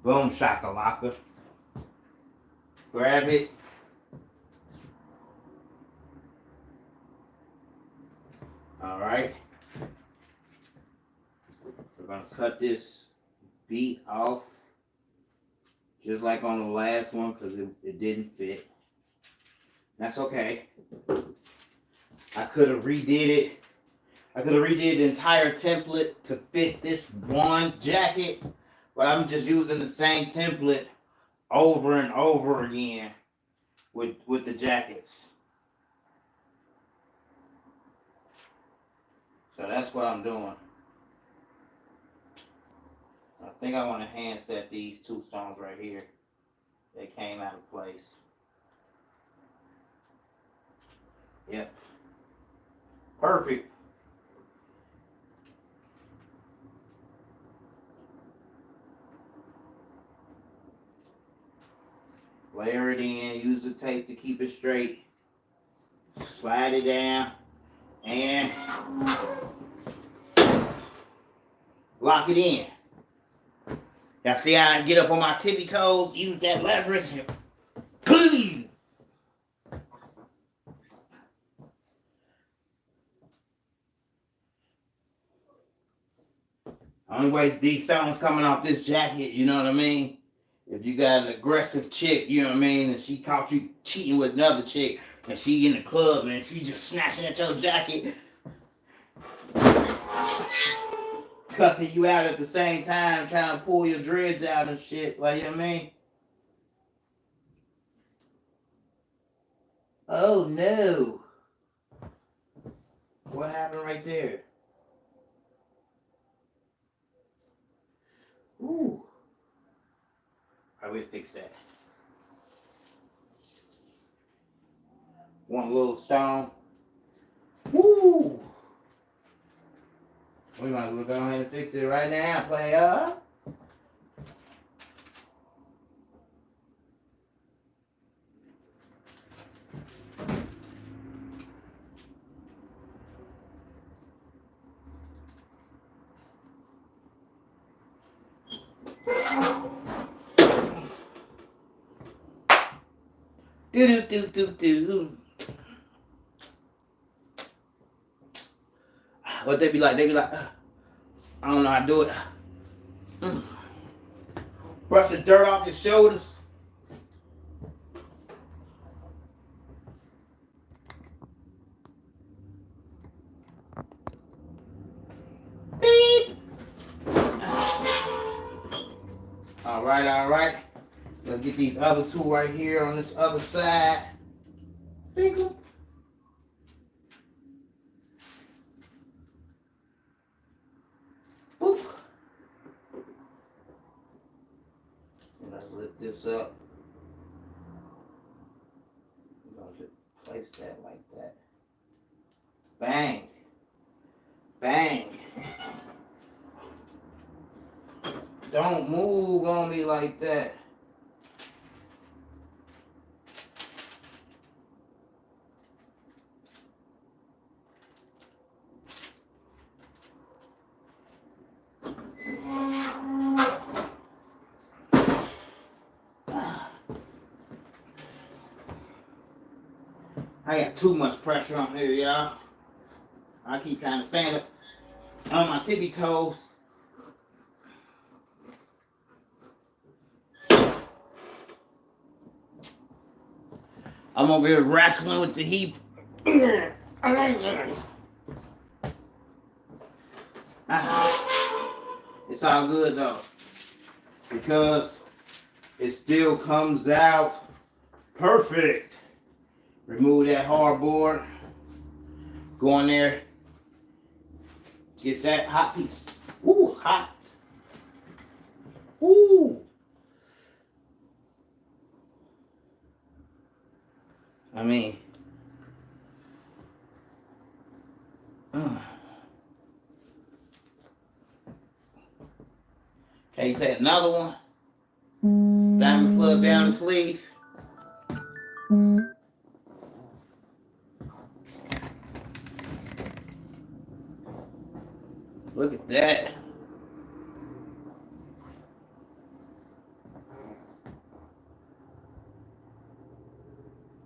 Boom shakalaka. Grab it. Alright. We're going to cut this beat off. Just like on the last one, because it didn't fit. That's okay. I could have redid it. I could have redid the entire template to fit this one jacket. But I'm just using the same template over and over again with the jackets. So that's what I'm doing. I think I want to hand set these two stones right here. They came out of place. Yep. Perfect. Layer it in. Use the tape to keep it straight. Slide it down. And lock it in. Y'all see how I get up on my tippy toes, use that leverage. Clean. Only way these stones coming off this jacket, you know what I mean? If you got an aggressive chick, you know what I mean, and she caught you cheating with another chick, and she in the club, and she just snatching at your jacket, cussing you out at the same time, trying to pull your dreads out and shit, like, you know what I mean? Oh no. What happened right there? Ooh. Alright, we'll fix that. One little stone. Woo! We might as well go ahead and fix it right now, player. Do. What they be like? They be like, I don't know how to do it. Brush the dirt off your shoulders. Beep. All right. Let's get these other two right here on this other side. Boop. Let's lift this up. We're going to place that like that. Bang. Bang. Don't move on me like that. I got too much pressure on here, y'all. I keep trying to stand up on my tippy toes. I'm over here wrestling with the heat. It's all good though, because it still comes out perfect. Remove that hardboard. Go in there. Get that hot piece. Ooh, hot. Ooh. I mean, okay, you said another one. Diamond plug down the sleeve. Look at that.